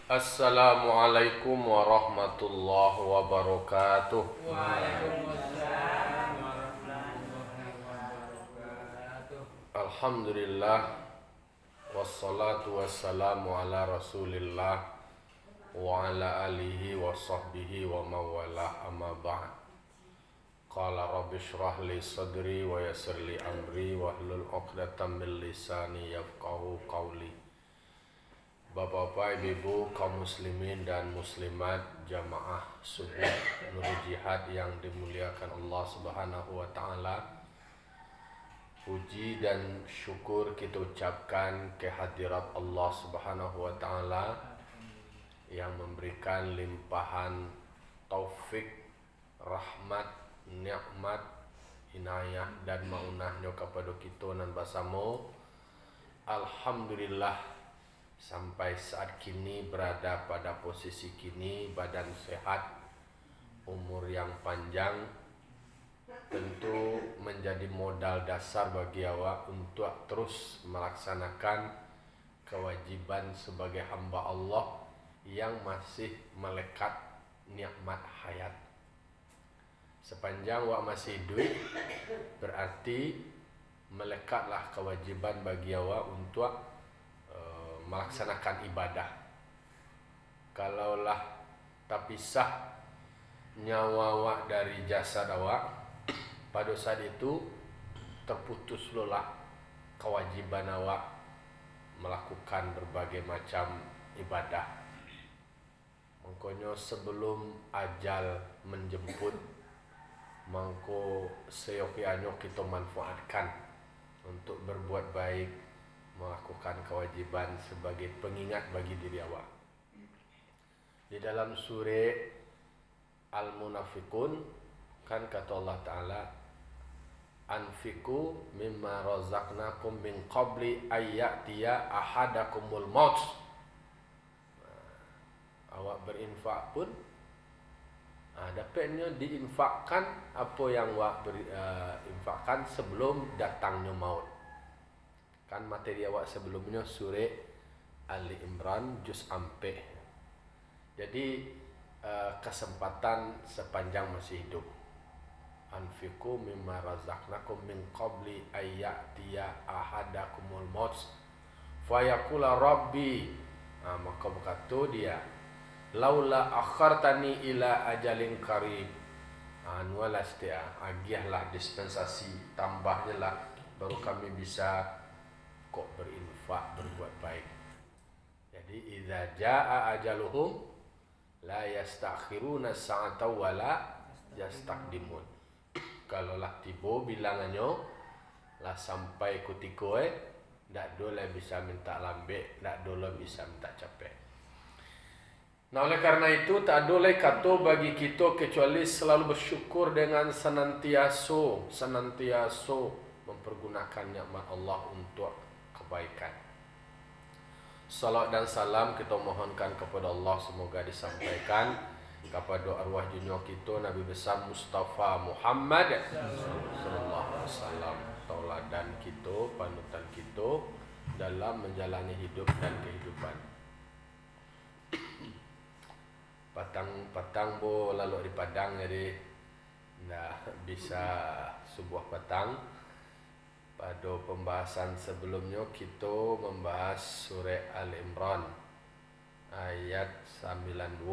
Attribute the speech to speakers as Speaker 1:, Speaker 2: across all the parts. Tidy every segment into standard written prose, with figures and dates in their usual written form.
Speaker 1: Assalamualaikum warahmatullahi wabarakatuh.
Speaker 2: Waalaikumsalam warahmatullahi wabarakatuh.
Speaker 1: Alhamdulillah wassalatu wassalamu ala Rasulillah wa ala alihi wa sahbihi wa mawalah amma ba'd. Qala rabbi shrah li sadri wa yassir li amri wa hlul 'uqdatam min lisani yafqahu qawli. Bapak-bapak, ibu-ibu, kaum muslimin dan muslimat, jamaah subuh Nurul Jihad yang dimuliakan Allah Subhanahu wa taala. Puji dan syukur kita ucapkan kehadirat Allah Subhanahu wa taala yang memberikan limpahan taufik, rahmat, nikmat, inayah dan maunahnya kepada kita dan bersama. Alhamdulillah sampai saat kini berada pada posisi kini, badan sehat, umur yang panjang, tentu menjadi modal dasar bagi awak untuk terus melaksanakan kewajiban sebagai hamba Allah yang masih melekat nikmat hayat. Sepanjang awak masih hidup, berarti melekatlah kewajiban bagi awak untuk melaksanakan ibadah. Kalaulah terpisah nyawa awak dari jasad awak, pada saat itu terputuslah kewajiban awak melakukan berbagai macam ibadah. Makanya sebelum ajal menjemput, mangko seyogyanya kita manfaatkan untuk berbuat baik, melakukan kewajiban sebagai pengingat bagi diri awak. Di dalam surah Al-Munafiqun kan kata Allah Ta'ala, anfiku mimma razaqnakum min qabli ayyatiya ahadakumul maut. Awak berinfak pun dapatnya diinfakkan apa yang awak infakkan sebelum datangnya maut. Kan materi awak sebelumnya surah Ali Imran juz ampe. Jadi kesempatan sepanjang masih hidup. Anfiqu mimma razaqnakum min qabli ayyatiya ahadakumul maut fayaqula rabbi. Maka berkata dia, laula akhartani ila ajalin qarib. Agiahlah dispensasi, tambahnya lah baru kami bisa kok berinfak, berbuat baik. Jadi idza jaa ajaluhum la yastakhiruna sa'ata wa la yastaqdimun. Kalaulah tiba bilangannya lah sampai ketika ndak dole bisa minta lambe, ndak dole bisa minta capek. Nah, oleh karena itu tak dole kata bagi kita kecuali selalu bersyukur dengan senantiasa mempergunakan nikmat Allah untuk kebaikan. Salat dan salam kita mohonkan kepada Allah, semoga disampaikan kepada arwah dunia kita Nabi besar Mustafa Muhammad sallallahu alaihi wasallam, tauladan kita, panutan kita dalam menjalani hidup dan kehidupan. Patang bo lalu di Padang, jadi ndak bisa sebuah petang. Pada pembahasan sebelumnya kita membahas surah Al-Imran ayat 92.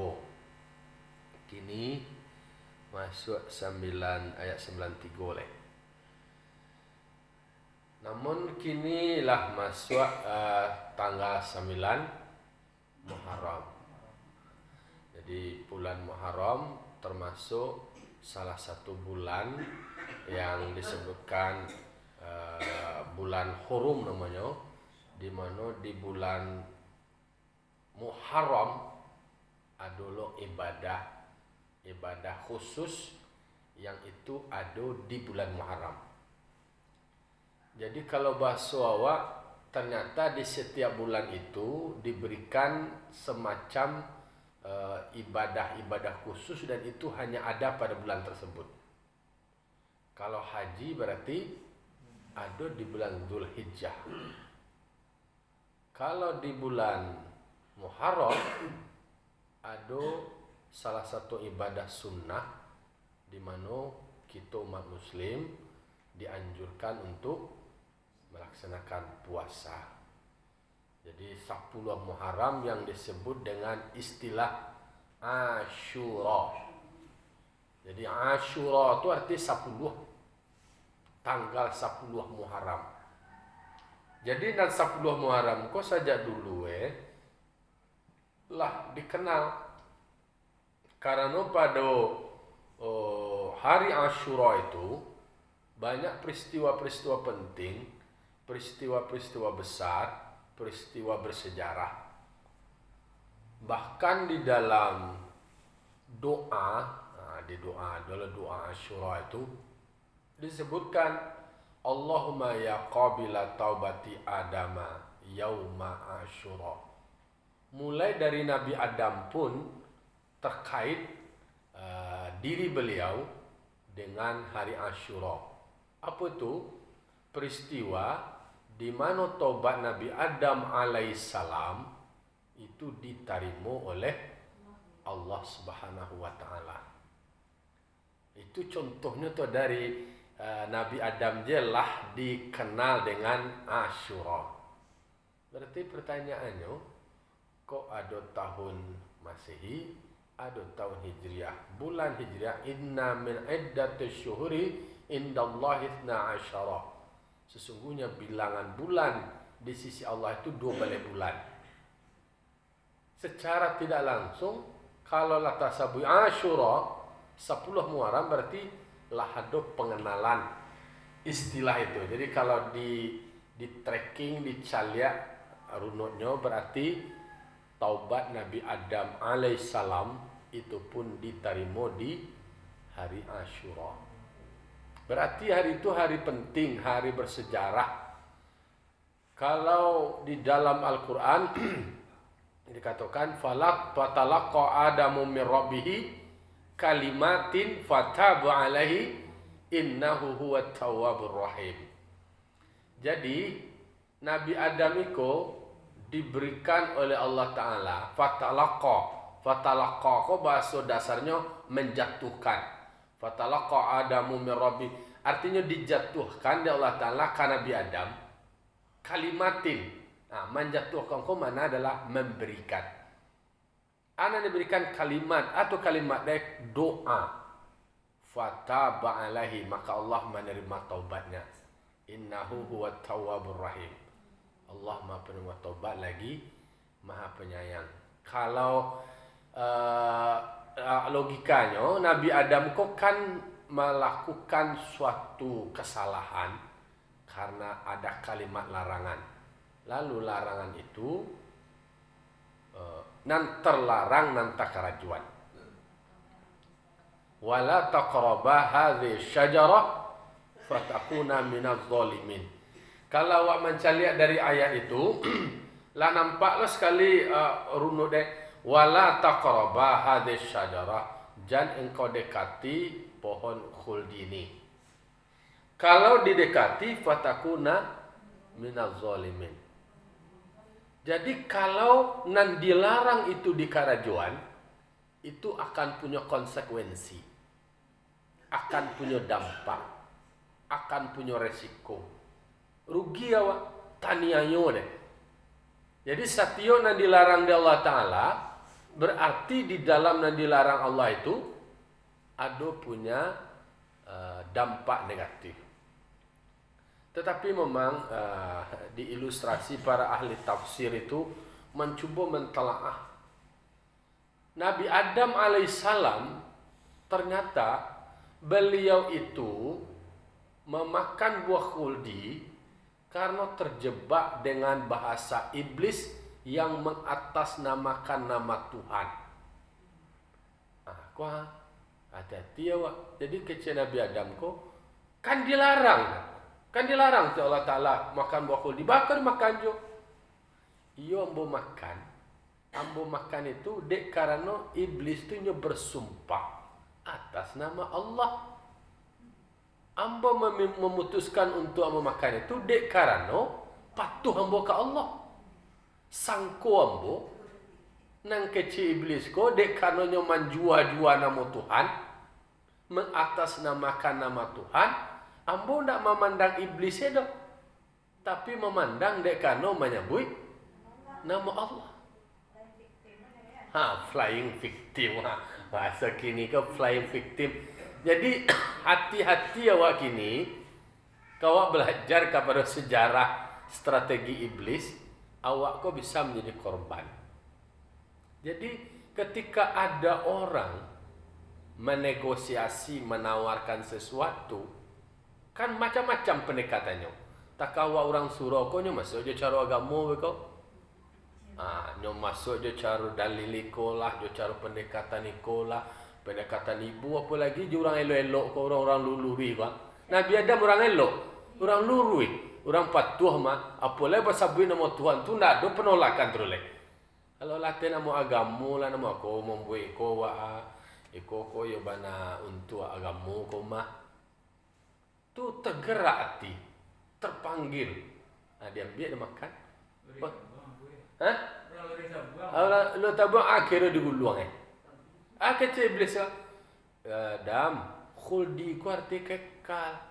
Speaker 1: Kini masuk ayat 93 leh. Namun kinilah masuk tanggal 9 Muharram. Jadi bulan Muharram termasuk salah satu bulan yang disebutkan bulan hurum namanya, di mana di bulan Muharram adalah ibadah khusus yang itu ada di bulan Muharram. Jadi kalau bahasa awak, ternyata di setiap bulan itu diberikan semacam ibadah-ibadah khusus, dan itu hanya ada pada bulan tersebut. Kalau haji berarti ada di bulan Dzulhijjah. Kalau di bulan Muharram Muharram ada salah satu ibadah sunnah di mana kita umat muslim dianjurkan untuk melaksanakan puasa. Jadi 10 Muharram yang disebut dengan istilah Asyura. Jadi Asyura itu arti 10, tanggal 10 Muharram. Jadi dan 10 Muharram kok saja dulu lah dikenal karena pada hari Asyura itu banyak peristiwa-peristiwa penting, peristiwa-peristiwa besar, peristiwa bersejarah. Bahkan di dalam doa, dalam doa Asyura itu disebutkan Allahumma ya qabila taubati adama yauma Asyura. Mulai dari Nabi Adam pun terkait diri beliau dengan hari Asyura. Apa itu? Peristiwa di mana taubat Nabi Adam alaihissalam itu diterima oleh Allah Subhanahu wa taala. Itu contohnya tuh dari Nabi Adam jelah dikenal dengan Asyura. Berarti pertanyaannya, kok ada tahun Masehi, ada tahun Hijriah. Bulan Hijriah, inna min iddatish syuhuri indallahi 12. Sesungguhnya bilangan bulan di sisi Allah itu 12 bulan. Secara tidak langsung, kalau la tasabu Asyura 10 Muharram berarti lah ada pengenalan istilah itu. Jadi kalau di tracking, dicaliak runutnya berarti taubat Nabi Adam alaihissalam itu pun diterima di hari Asyura. Berarti hari itu hari penting, hari bersejarah. Kalau di dalam Al-Quran dikatakan fatalaqa Adamu min rabbih kalimatin fataba alaihi innahu huwat tawwabur rahim. Jadi Nabi Adam itu diberikan oleh Allah Ta'ala fatalaqa ko bahasa dasarnya menjatuhkan. Fatalaqa Adamu min rabbih, artinya dijatuhkan oleh Allah Ta'ala ke Nabi Adam kalimatin. Menjatuhkan ko mana adalah memberikan. Ana diberikan kalimat atau kalimat dari doa. Fataba alaihi, maka Allah menerima taubatnya. Innahu huwat tawwabur rahim. Allah Maha penerima taubat lagi Maha penyayang. Kalau logikanya Nabi Adam kok kan melakukan suatu kesalahan karena ada kalimat larangan. Lalu larangan itu nan terlarang nan takarajuan. Wala taqraba hadhihi syajarah fatakuna minadh dhalimin. Kalau awak mencari dari ayat itu lah nampaklah sekali runut wala taqraba hadhihi syajarah, jangan engkau dekati pohon khuldi ini. Kalau didekati fatakuna minadh dhalimin. Jadi kalau nan dilarang itu di karajuan, itu akan punya konsekuensi, akan punya dampak, akan punya resiko. Rugi awak taniayo deh. Jadi satyo nan dilarang di Allah Ta'ala, berarti di dalam nan dilarang Allah itu ada punya dampak negatif. Tetapi memang diilustrasi para ahli tafsir itu mencoba mentelaah. Nabi Adam alaihissalam ternyata beliau itu memakan buah khuldi karena terjebak dengan bahasa iblis yang mengatasnamakan nama Tuhan. Kuah hati-hati awak. Jadi kecil Nabi Adam kok kan dilarang. Kan dilarang oleh Allah Ta'ala makan buah khuldi. Bahkan makan jo. Iyo ambo makan. Ambo makan itu dek karena iblis itu bersumpah atas nama Allah. Ambo memutuskan untuk ambo makan itu dek karena patuh ambo ke Allah. Sangko ambo nang kecil iblis ko dek kanonyo manjua-jua nama Tuhan, mengatasnamakan nama Tuhan, ambo ndak memandang iblisnya dok, tapi memandang dek kano menyebut nama Allah. Flying victim. Bahasa kini ke flying victim. Jadi hati-hati awak kini, kau belajar kepada sejarah strategi iblis, awak kau bisa menjadi korban. Jadi ketika ada orang menegosiasi, menawarkan sesuatu, kan macam-macam pendekatannya. Tak kawa orang suruh kau masuk je cara agama kau. Nyo masuk je cara dalil lah, je cara pendekatan lah, pendekatan ibu apa lagi je orang elok-elok kau, orang-orang lurui kau. Nabi Adam orang elok, orang lurui, orang patuh mah, apalagi pasabui nama Tuhan tu ndak ada penolakan terus. Kalau latih nama agama lah, nama kau membuat kau kau yo bana untuk agama kau mah, tu tergerak hati, terpanggil. Dia ambil dia makan. Lo tabung akhirnya diguluang kecil iblis Adam khuldi ku arti kekal.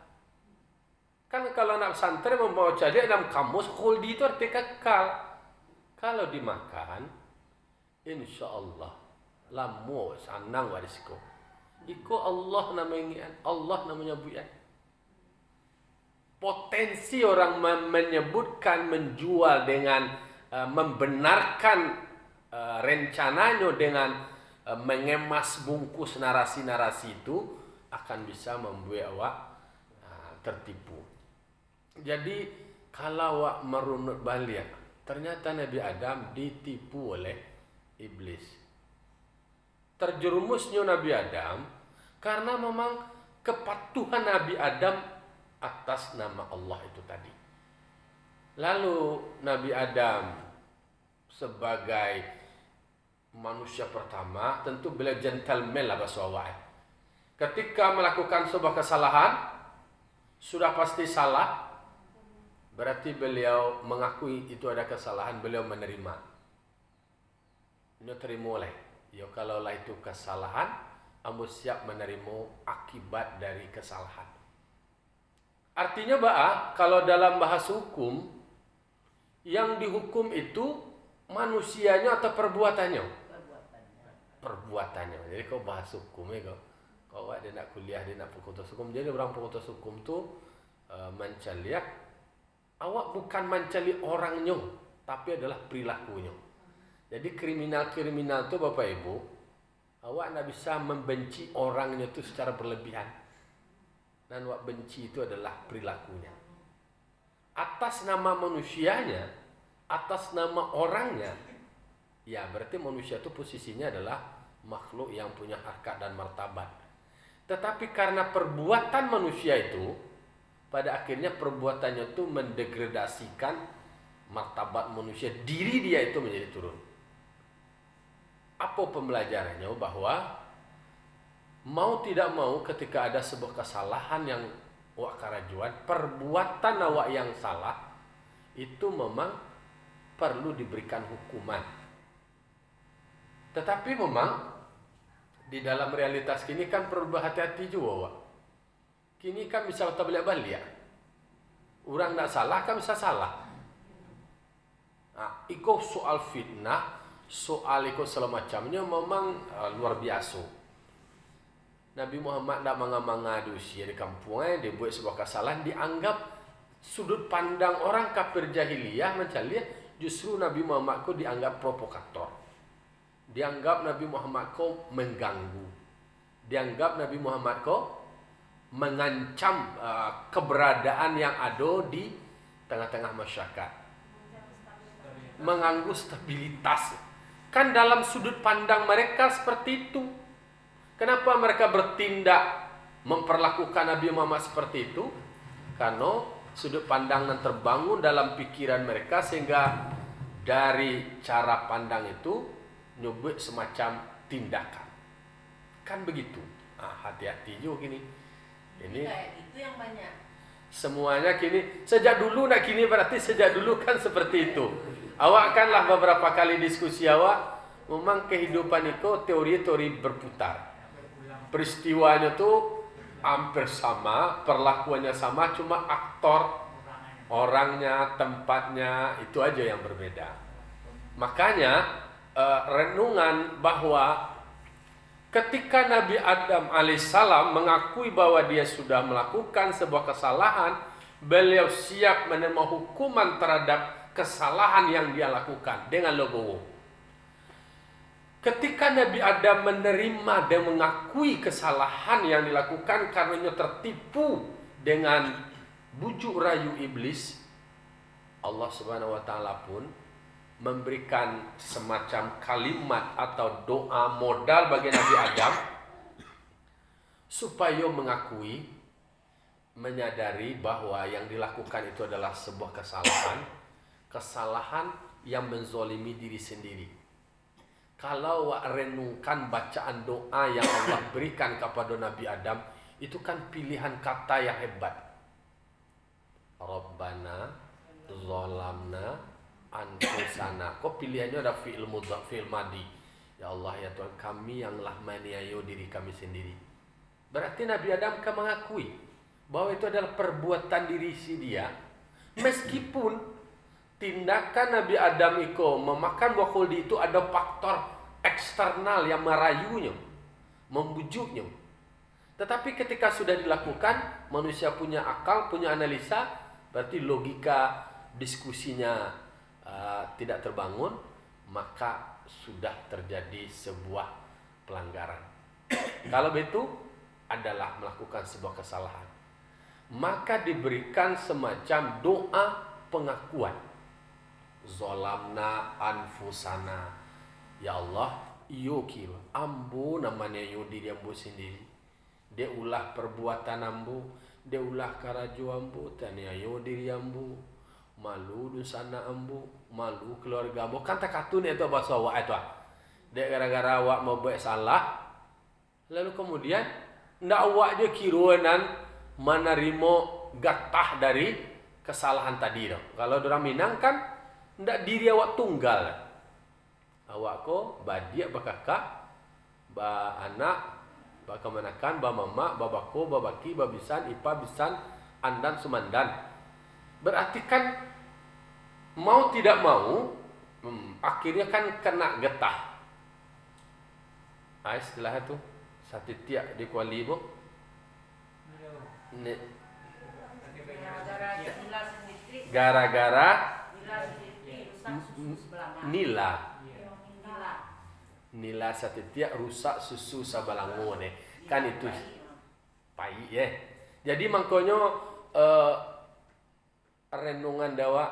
Speaker 1: Kan kalau anak pesantren membawa jadi dalam kamus khuldi itu arti kekal. Kalau dimakan, insya Allah lamu sanang warisku. Iko Allah namanya buyan. Potensi orang menyebutkan, menjual dengan membenarkan rencananya dengan mengemas bungkus narasi-narasi itu akan bisa membuat awak tertipu. Jadi kalau awak merunut balik, ternyata Nabi Adam ditipu oleh iblis. Terjerumusnya Nabi Adam karena memang kepatuhan Nabi Adam atas nama Allah itu tadi. Lalu Nabi Adam sebagai manusia pertama tentu beliau gentleman lah bahasa awak. Ketika melakukan sebuah kesalahan sudah pasti salah, berarti beliau mengakui itu ada kesalahan, beliau menerima. Ini terima oleh. Ya kalau lah itu kesalahan, ambo siap menerima akibat dari kesalahan. Artinya kalau dalam bahasa hukum, yang dihukum itu manusianya atau perbuatannya? Perbuatannya. Jadi kau bahas hukumnya kau dia nak kuliah, dia nak fakultas hukum. Jadi orang fakultas hukum tu mencari awak bukan mencari orangnya, tapi adalah perilakunya. Jadi kriminal tu Bapak Ibu, awak nak bisa membenci orangnya tu secara berlebihan. Dan awak benci itu adalah perilakunya. Atas nama manusianya, atas nama orangnya, ya berarti manusia itu posisinya adalah makhluk yang punya harkat dan martabat. Tetapi karena perbuatan manusia itu, pada akhirnya perbuatannya itu mendegradasikan martabat manusia, diri dia itu menjadi turun. Apa pembelajarannya? Bahwa mau tidak mau ketika ada sebuah kesalahan yang awak karajuan, perbuatan awak yang salah itu memang perlu diberikan hukuman. Tetapi memang di dalam realitas kini kan perlu berhati-hati juga awak. Kini kan bisa kita balik-balik. Orang tak salah kan bisa salah. Iko soal fitnah, soal iko semacamnya memang luar biasa. Nabi Muhammad tak manga-manga di usia di kampungnya, dia buat sebuah kesalahan, dianggap sudut pandang orang kafir jahiliyah mencari justru Nabi Muhammad ko dianggap provokator. Dianggap Nabi Muhammad ko mengganggu. Dianggap Nabi Muhammad ko mengancam keberadaan yang ada di tengah-tengah masyarakat. Mengganggu stabilitas. Kan dalam sudut pandang mereka seperti itu. Kenapa mereka bertindak memperlakukan Nabi Muhammad seperti itu? Karena sudut pandang yang terbangun dalam pikiran mereka sehingga dari cara pandang itu nyebut semacam tindakan. Kan begitu. Hati-hati juga gini. Ini
Speaker 3: kayak itu yang banyak.
Speaker 1: Semuanya kini sejak dulu nak kini berarti sejak dulu kan seperti itu. Awak kanlah beberapa kali diskusi awak memang kehidupan itu teori-teori berputar. Peristiwanya tuh hampir sama, perlakuannya sama, cuma aktor, orangnya, tempatnya itu aja yang berbeda. Makanya renungan bahwa ketika Nabi Adam alaihissalam mengakui bahwa dia sudah melakukan sebuah kesalahan, beliau siap menerima hukuman terhadap kesalahan yang dia lakukan dengan legowo. Ketika Nabi Adam menerima dan mengakui kesalahan yang dilakukan karenanya tertipu dengan bujuk rayu iblis, Allah Subhanahu wa taala pun memberikan semacam kalimat atau doa modal bagi Nabi Adam supaya mengakui, menyadari bahwa yang dilakukan itu adalah sebuah kesalahan yang menzolimi diri sendiri. Kalau renungkan bacaan doa yang Allah berikan kepada Nabi Adam, itu kan pilihan kata yang hebat. Rabbana zolamna anfusana. Kok pilihannya ada fi'il mudhari, fi'il madi. Ya Allah ya Tuhan kami yang telah menganiaya diri kami sendiri. Berarti Nabi Adam kan mengakui bahwa itu adalah perbuatan diri dia. Meskipun tindakan Nabi Adam itu memakan buah khuldi itu ada faktor eksternal yang merayunya, membujuknya. Tetapi ketika sudah dilakukan, manusia punya akal, punya analisa, berarti logika diskusinya tidak terbangun, maka sudah terjadi sebuah pelanggaran. Kalau begitu adalah melakukan sebuah kesalahan, maka diberikan semacam doa pengakuan. Zolamna anfusana. Ya Allah, iyo kira ambu namanya yo diri ambu sendiri. Dia ulah perbuatan ambu, dia ulah karaju ambu, tanya yo diri ambu. Malu dusana ambu, malu keluarga ambu. Kan tak katun itu bahasa awak itu. Dia gara-gara awak mau buat salah, lalu kemudian ndak awak je kiruanan menerima gatah dari kesalahan tadi dong. Kalau orang Minang kan ndak diri awak tunggal. Awak ko badia bakakak, ba anak, ba kemanakan, ba mama, ba bako, ba baki, ba bisan, ipa bisan, andan sumandan. Berarti kan mau tidak mau, akhirnya kan kena getah. Istilah itu satitiak di Kuala Ibu. Gara-gara nila satitiak rusak susu sabalangone. Kan itu pai ya. Jadi makanya renungan dawa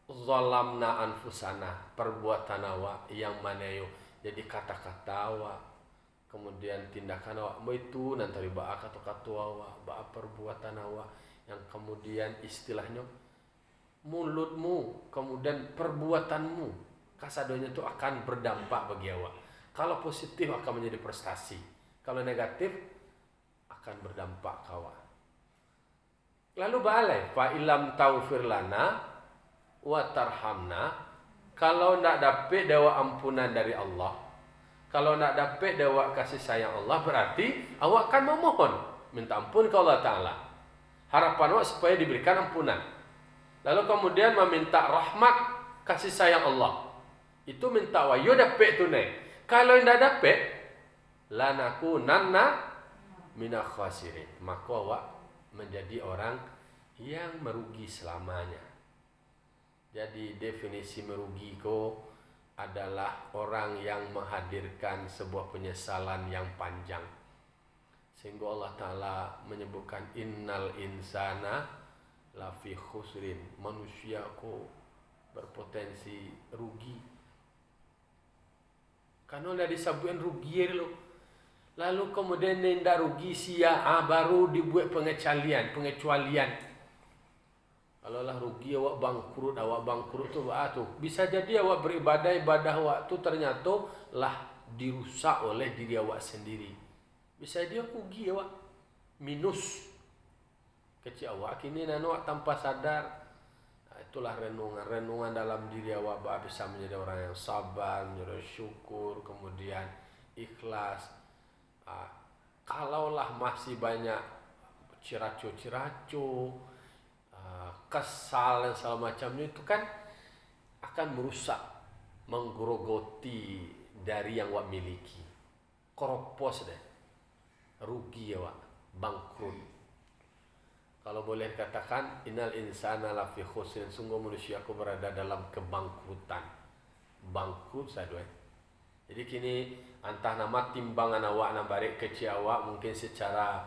Speaker 1: zalamna anfusana, perbuatan awak yang mana yo. Jadi kata-kata awak, kemudian tindakan awak itu nanti baak atau kata awak, baak perbuatan awak yang kemudian istilahnya mulutmu, kemudian perbuatanmu, kasadonya itu akan berdampak bagi awak. Kalau positif akan menjadi prestasi, kalau negatif akan berdampak kawan. Lalu balai fa ilam taufir lana wa tarhamna, kalau nak dapat dawa ampunan dari Allah, kalau nak dapat dawa kasih sayang Allah, berarti awak akan memohon minta ampun ke Allah Ta'ala. Harapan awak supaya diberikan ampunan. Lalu kemudian meminta rahmat kasih sayang Allah. Itu minta awak yo dapat tunai. Kalau tidak dapat, lanakunanna minal khasirin, maka awak menjadi orang yang merugi selamanya. Jadi definisi merugi ko adalah orang yang menghadirkan sebuah penyesalan yang panjang. Sehingga Allah Ta'ala menyebutkan innal insana lafi khusrin, manusia ko berpotensi rugi. Karena udah disebutkan rugi lo. Lalu kemudian tidak rugi baru dibuat pengecualian. Kalau lah rugi awak bangkrut tu bisa jadi awak ibadah awak tu ternyata lah dirusak oleh diri awak sendiri. Bisa dia rugi awak minus kecil awak kini awak tanpa sadar itulah renungan dalam diri awak bisa menjadi orang yang sabar, menjadi syukur, kemudian ikhlas. Kalaulah masih banyak ciraco-ciraco, kesal dan segala macamnya, itu kan akan merusak, menggerogoti dari yang awak miliki. Keropos deh, rugi awak, bangkrut. Kalau boleh katakan, innal insana lafi khusrin, sungguh manusia aku berada dalam kebangkrutan. Bangkrut saja. Jadi kini antah nama timbangan awak nambarik kecil awak mungkin secara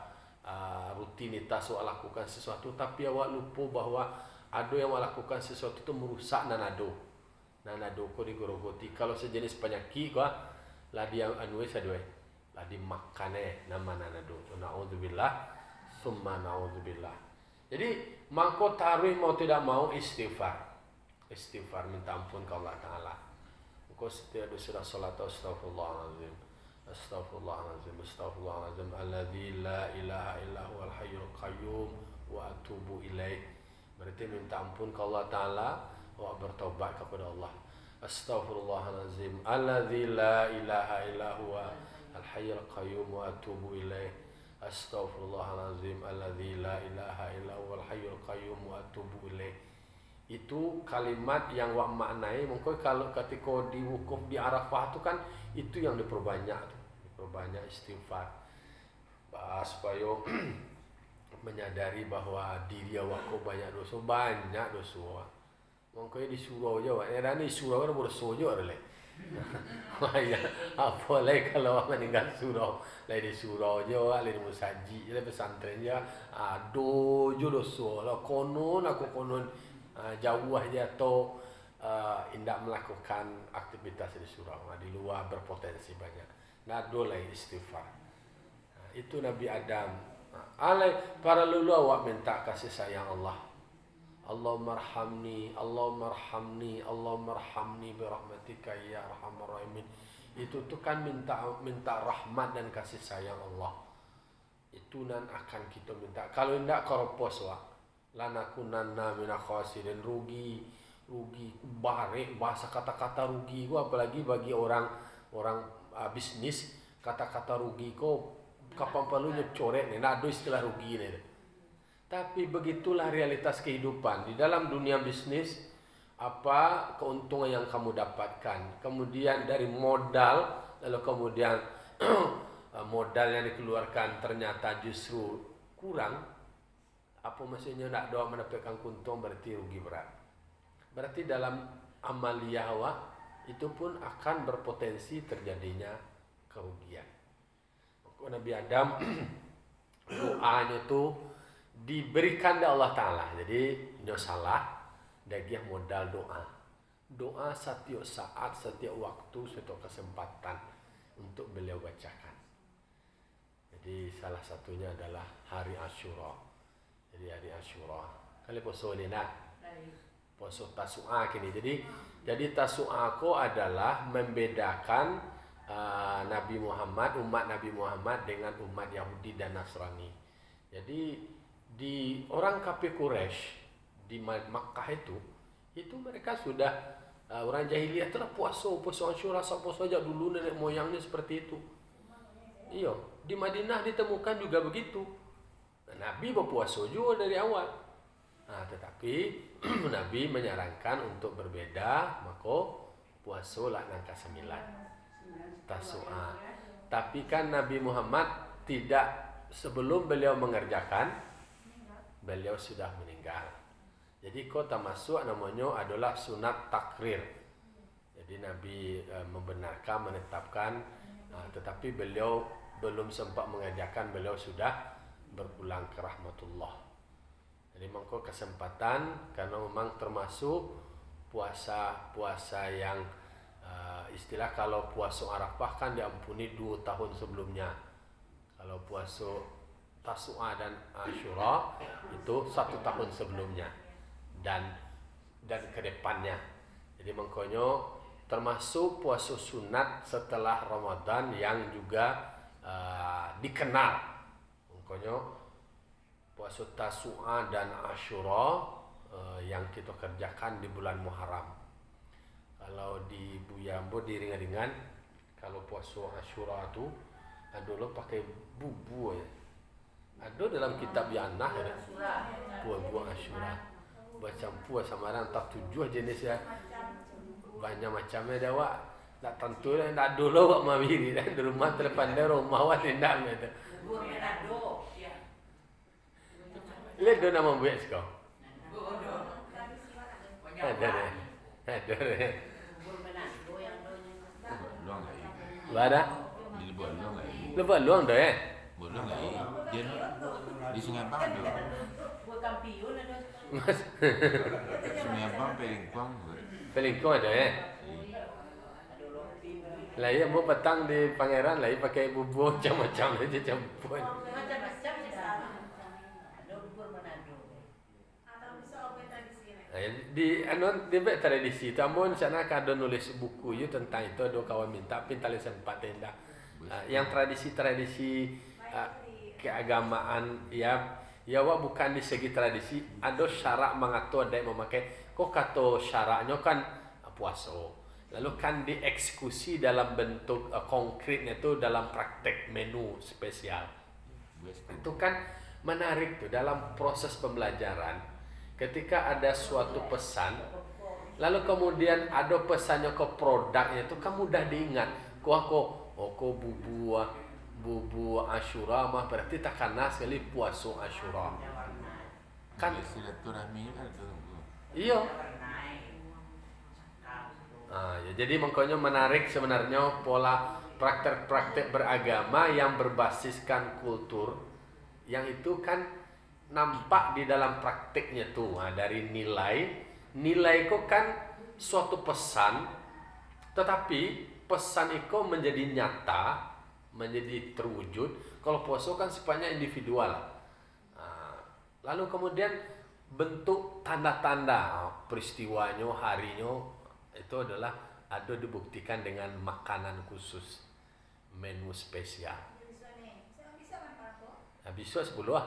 Speaker 1: rutinitas awak lakukan sesuatu, tapi awak lupa bahwa ada yang awak lakukan sesuatu itu merusak nanado ko digorogoti. Kalau sejenis penyakit kau lah dia anu saja lah dimakan nama nanado. Naudzubillah summa naudzubillah. Jadi mangko taruh mau tidak mau istighfar minta ampun ke Allah Ta'ala. Engkau setiap sudah salat astaghfirullahaladzim alladzi la ilaha illa huwal hayyul qayyum wa atubu ilaih. Berarti minta ampun ke Allah Ta'ala, wa bertobat kepada Allah. Astaghfirullahaladzim alladzi la ilaha illa huwal hayyul qayyum wa atubu ilaih. Astaghfirullahaladzim alladzi la ilaha illa huwal hayyul qayyum wa atubu ilaih. Itu kalimat yang wak maknai mungkin kalau ketika di wukuf di Arafah itu kan itu yang diperbanyak istighfar supaya menyadari bahwa diri awak kok banyak dosa mungkin di surau je wak dan di surau kan berdosa je ada ya apa lagi kalau meninggal surau lagi di surau je lagi di musaji lagi pesantren je aduh je dosa lah konon jauh aja atau tidak melakukan aktivitas di surau di luar berpotensi banyak. Lagi istighfar. Itu Nabi Adam. Para lulu awak minta kasih sayang Allah. Allahumma arhamni birahmatika ya arhamar rahimin. Itu tuh kan minta rahmat dan kasih sayang Allah. Itu nan akan kita minta. Kalau tidak koropos wak. Lanakunanna minal khasirin, rugi bare bahasa kata-kata rugi gua, apalagi bagi orang bisnis kata-kata rugi kok kapan perlunya coret nih ada istilah rugi nih. Tapi begitulah realitas kehidupan di dalam dunia bisnis. Apa keuntungan yang kamu dapatkan, kemudian dari modal, lalu kemudian modal yang dikeluarkan ternyata justru kurang. Apa maksudnya nak doa mendapatkan keuntungan, berarti rugi berat. Berarti dalam amaliyah awak itu pun akan berpotensi terjadinya kerugian. Maka Nabi Adam doanya itu diberikan oleh Allah Ta'ala. Jadi nyo salah dia modal doa setiap saat, setiap waktu, setiap kesempatan untuk beliau bacakan. Jadi salah satunya adalah hari Asyura. Jadi hari Asyura kali poso ni nak poso Tasu'a kini. Jadi Tasu'a ko adalah membedakan Nabi Muhammad, umat Nabi Muhammad dengan umat Yahudi dan Nasrani. Jadi di orang kafir Quraisy di Makkah itu mereka sudah orang jahiliyah telah puasa Asyura, puasa aja dulu nenek moyangnya seperti itu. Iya, di Madinah ditemukan juga begitu. Nabi berpuasa juga dari awal. Tetapi Nabi menyarankan untuk berbeda, maka puasalah angka 9 Tasu'a. Tapi kan Nabi Muhammad tidak, sebelum beliau mengerjakan, beliau sudah meninggal. Jadi kota masuk namanya adalah sunat takrir. Jadi Nabi membenarkan, menetapkan, tetapi beliau belum sempat mengerjakan, beliau sudah berpulang ke rahmatullah. Jadi mangko kesempatan, karena memang termasuk puasa yang istilah kalau puasa Arafah kan diampuni 2 tahun sebelumnya. Kalau puasa Tasu'a dan Asyura itu 1 tahun sebelumnya dan ke depannya. Jadi mangkonyo termasuk puasa sunat setelah Ramadan yang juga dikenal. Pokoknya puasa Tasu'a dan Asyura yang kita kerjakan di bulan Muharram. Kalau di Buyambo di ringan-ringan, kalau puasa Asyura itu dulu pakai bubu ya. Ada dalam kitab Yanah ya, buah-buah Asyura. Bercampur sama entah 7 jenis ya. Banyak macamnya dah wak. Tak tentu dah tak dulu wak mawiri dah di rumah telepon dia rumah wak tindak gitu. Lihat dia nama buat kau. Ada deh. Ada deh.
Speaker 3: Luang nggak?
Speaker 1: Ada?
Speaker 3: Dibuat luang nggak?
Speaker 1: Lepas luang dah eh.
Speaker 3: Buat luang nggak? Dia di Sungai Abang ada.
Speaker 1: Mas.
Speaker 3: Sungai Abang Pelingkuang.
Speaker 1: Pelingkong ada eh. Lah ya mau petang di Pangeran lah pakai bubur macam-macam aja campur. Di tradisi tamun sana ada nulis buku ya tentang itu ada kawan minta pinta lisan 4 tenda. Yang tradisi-tradisi keagamaan ya wak bukan di segi tradisi ada syarak mengatur ada yang memakai kok kata syaraknya kan puasa. Lalu kan dieksekusi dalam bentuk konkretnya itu dalam praktek menu spesial. Itu kan menarik tuh dalam proses pembelajaran. Ketika ada suatu pesan, lalu kemudian ada pesannya ke produknya itu kan mudah diingat. Kok bubu Asyura mah berarti tak kena sekali puasa Asyura. Kan
Speaker 3: silaturahmi kan itu.
Speaker 1: Iya. Ya, jadi makanya menarik sebenarnya pola praktek-praktek beragama yang berbasiskan kultur yang itu kan nampak di dalam prakteknya tuh. Dari nilai kok kan suatu pesan, tetapi pesan itu menjadi nyata, menjadi terwujud. Kalau puasa kan sifatnya individual. Lalu kemudian bentuk tanda-tanda peristiwanya, harinya itu adalah ada dibuktikan dengan makanan khusus, menu spesial. Besok 10 lah.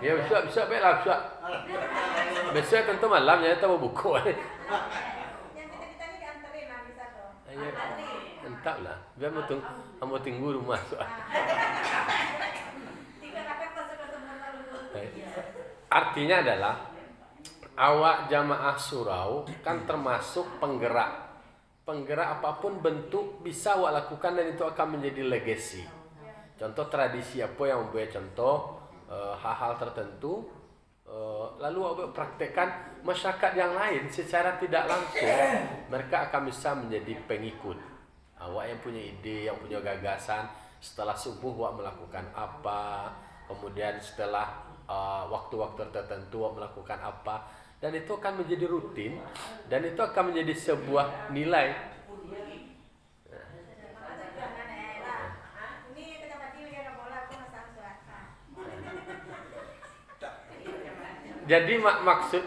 Speaker 1: Ya besok baiklah besok. Besok tentu malam ya kita mau buku.
Speaker 4: Yang kita ni diantarin lah bisa tu.
Speaker 1: Ya, entahlah. Biar mau tunggu rumah. Artinya adalah awak jamaah surau kan termasuk penggerak. Penggerak apapun bentuk bisa awak lakukan dan itu akan menjadi legacy. Contoh tradisi apa yang membuat contoh hal-hal tertentu lalu awak praktekkan masyarakat yang lain secara tidak langsung mereka akan bisa menjadi pengikut. Awak yang punya ide, yang punya gagasan setelah subuh awak melakukan apa, kemudian setelah waktu-waktu tertentu awak melakukan apa, dan itu akan menjadi rutin dan itu akan menjadi sebuah nilai. Jadi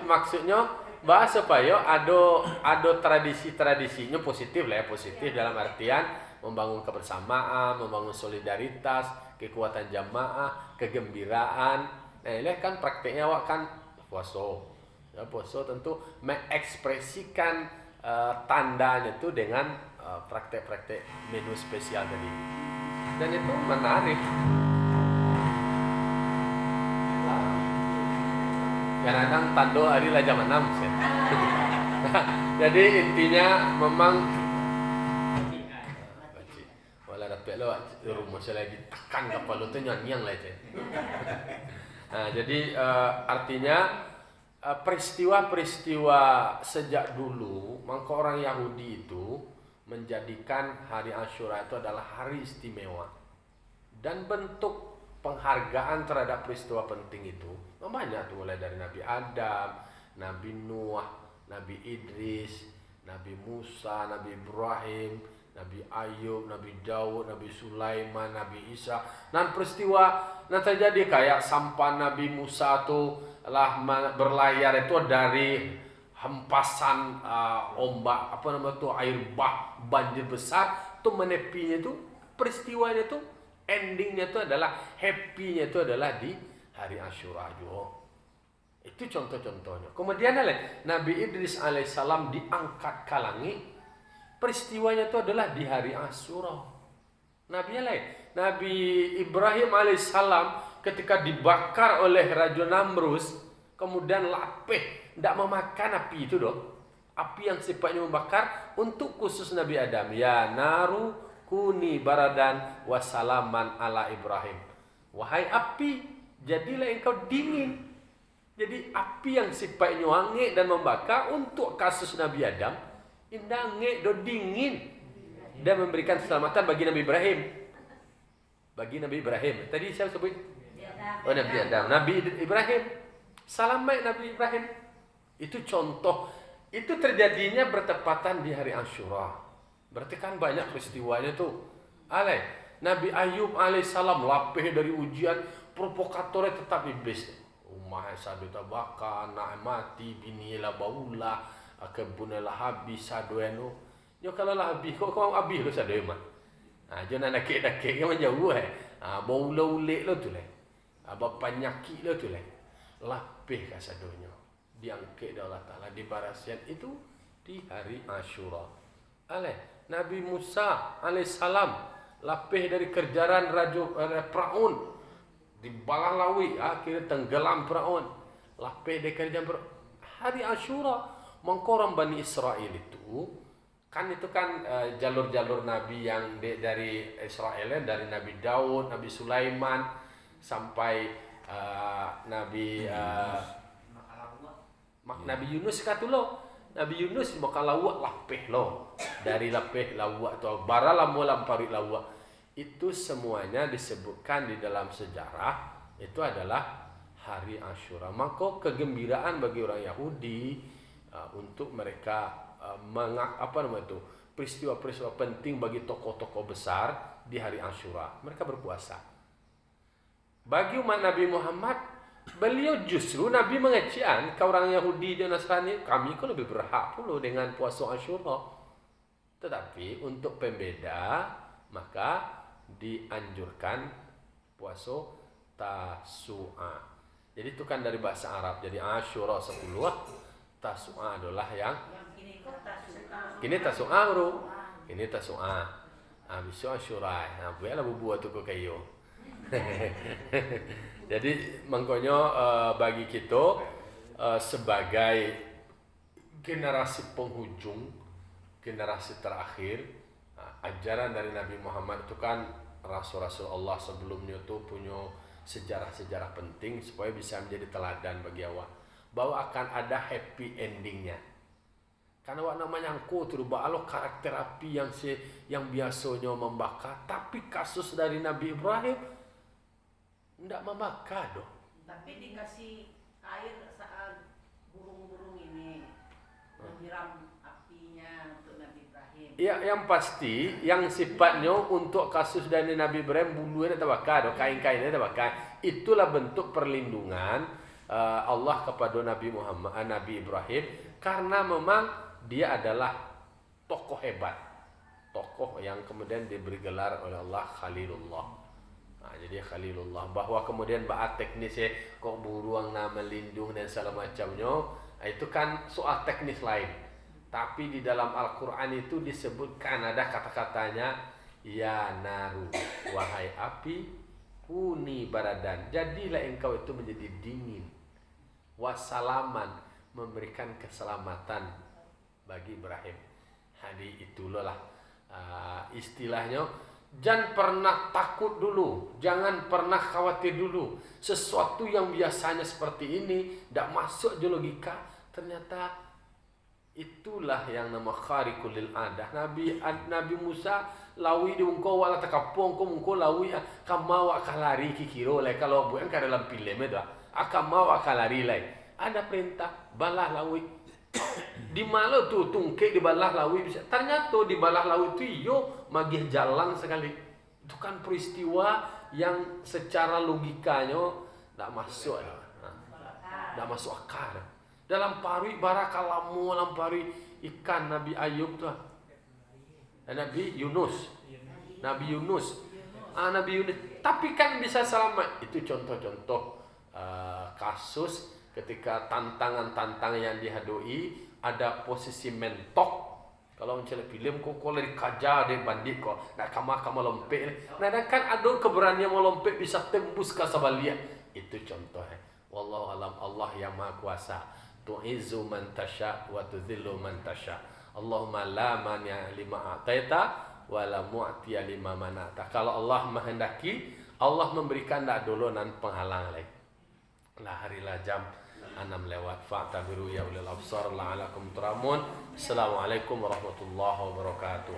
Speaker 1: maksudnya bahas supaya ada tradisinya positif lah ya, positif dalam artian membangun kebersamaan, membangun solidaritas, kekuatan jamaah, kegembiraan. Nah ini kan prakteknya awak kan puasa. Ya, puasa tentu mengekspresikan tandanya itu dengan praktek-praktek menu spesial tadi. Dan itu menarik. Kadang-kadang tando hari lah jam 6 sih. Jadi intinya memang wala dapat lo rumah saya lagi tekan kepala tu nyang lah itu. Nah, jadi artinya peristiwa-peristiwa sejak dulu maka orang Yahudi itu menjadikan hari Asyura itu adalah hari istimewa. Dan bentuk penghargaan terhadap peristiwa penting itu banyak tuh, mulai dari Nabi Adam, Nabi Nuh, Nabi Idris, Nabi Musa, Nabi Ibrahim, Nabi Ayub, Nabi Daud, Nabi Sulaiman, Nabi Isa. Dan peristiwa yang terjadi kayak sampan Nabi Musa tuh lah berlayar itu dari hempasan ombak air banjir besar tuh menepinya itu peristiwanya tuh endingnya itu adalah happy-nya itu adalah di hari Asyura juga. Itu contoh-contohnya. Kemudian Nabi Idris alaihissalam diangkat ke langit. Peristiwanya itu adalah di hari Asyura. Nabi Ibrahim alaihissalam ketika dibakar oleh Raja Namrus, kemudian lapeh, tidak memakan api itu dong. Api yang sifatnya membakar untuk khusus Nabi Adam. Ya naru kuni baradan wasalaman ala Ibrahim. Wahai api, jadilah engkau dingin. Jadi api yang sifatnya wangi dan membakar untuk kasus Nabi Adam, indange do dingin dan memberikan keselamatan bagi Nabi Ibrahim. Tadi saya sebut Nabi Adam, Nabi Ibrahim. Selamat Nabi Ibrahim. Itu contoh. Itu terjadinya bertepatan di hari Asyura. Berarti kan banyak peristiwanya tuh. Nabi Ayub alaihissalam lapeh dari ujian, provokatornya tetap iblis. Umah sabita baka, nak mati, binilah baula, kebunalah habis sadoeno. Yo kalau lah habis, kok kau habis lo sadoema. Jangan nakik-nakik yang menjauh baula ulik lo tu bapa nyaki lo tu lapeh ka sadonyo. Diangkat oleh Allah Ta'ala di barasian itu di hari Asyura. Nabi Musa alaihissalam lapeh dari kerjaran Raja Firaun, dibalah lawi, akhirnya tenggelam Firaun. Lapeh dari kerjaan hari Asyura. Mengkorang Bani Israel itu kan jalur-jalur Nabi yang dari Israel, dari Nabi Daud, Nabi Sulaiman sampai Nabi Yunus katulo. Nabi Yunus maka lawak lapeh lo. Dari lapeh lawak atau bara lamu lampari lawak. Itu semuanya disebutkan di dalam sejarah. Itu adalah hari Asyura. Maka kegembiraan bagi orang Yahudi untuk mereka peristiwa-peristiwa penting bagi tokoh-tokoh besar di hari Asyura. Mereka berpuasa. Bagi umat Nabi Muhammad, beliau justru Nabi mengecian ke orang Yahudi dan Nasrani, kami kok lebih berhak pula dengan puasa Asyura. Tetapi untuk pembeda, maka dianjurkan puasa Tasu'a. Jadi itu kan dari bahasa Arab. Jadi Asyura 10, Tasu'a adalah yang kini Tasu'a bro. Ini Tasu'a. Besok Asyura. Buatlah buat tu kayu. Jadi makanya bagi kita sebagai generasi penghujung, generasi terakhir, ajaran dari Nabi Muhammad itu kan Rasul-Rasul Allah sebelumnya itu punya sejarah-sejarah penting supaya bisa menjadi teladan bagi awak. Bahwa akan ada happy endingnya. Karena awak namanya angko tu Allah karakter api yang biasanya membakar, tapi kasus dari Nabi Ibrahim tidak membakar doh.
Speaker 5: Tapi dikasih air saat burung-burung ini menyiram apinya untuk Nabi Ibrahim.
Speaker 1: Ya, yang pasti, yang sifatnya untuk kasus dari Nabi Ibrahim bulunya terbakar, kain-kainnya terbakar. Itulah bentuk perlindungan Allah kepada Nabi Muhammad, Nabi Ibrahim, karena memang dia adalah tokoh hebat, tokoh yang kemudian diberi gelar oleh Allah Khalilullah. Jadi Khalilullah, bahwa kemudian baat teknisnya kok buruang nama lindung dan segala macamnya, itu kan soal teknis lain. Tapi di dalam Al-Quran itu disebutkan ada kata-katanya, ya naru, wahai api, kuni baradan, jadilah engkau itu menjadi dingin, wasalaman, memberikan keselamatan bagi Ibrahim. Jadi itulah istilahnya. Jangan pernah takut dulu, jangan pernah khawatir dulu. Sesuatu yang biasanya seperti ini tidak masuk di logika, ternyata itulah yang nama khariqul lil adah. Nabi Musa lawi di ungko wala takapong ko ungko lawi kamawa kalari kikiro lai kalau bukan ka dalam film itu akamawa kalari lai. Ada perintah balah lawi. Di mana tuh tungke di balah lawi bisa. Ternyata di balah lawi itu magih jalan sekali. Itu kan peristiwa yang secara logikanya tidak masuk, tidak masuk akal. Dalam pari barakalamu, dalam pari ikan Nabi Ayub tuh, Nabi Yunus. Nabi Yunus. Tapi kan bisa selamat. Itu contoh-contoh kasus ketika tantangan-tantangan yang dihadui, ada posisi mentok. Kalau mencari film kok kalau dikaja deh bandit kok nak kama lompek. Nah dan kan ada keberanian mau lompek bisa tembus ke sebalia. Itu contohnya. Wallahu alam, Allah yang maha kuasa. Tu'izzu man tasha wa tudhillu man tasha. Allahumma la mani' lima a'taita wa la mu'tiya lima mana'ta. Kalau Allah menghendaki, Allah memberikan tak dulu nan penghalang lagi. Lah harilah jam 6 lewat. Fa'tabiru ya ulil absar la'alakum turamun. Assalamualaikum warahmatullahi wabarakatuh.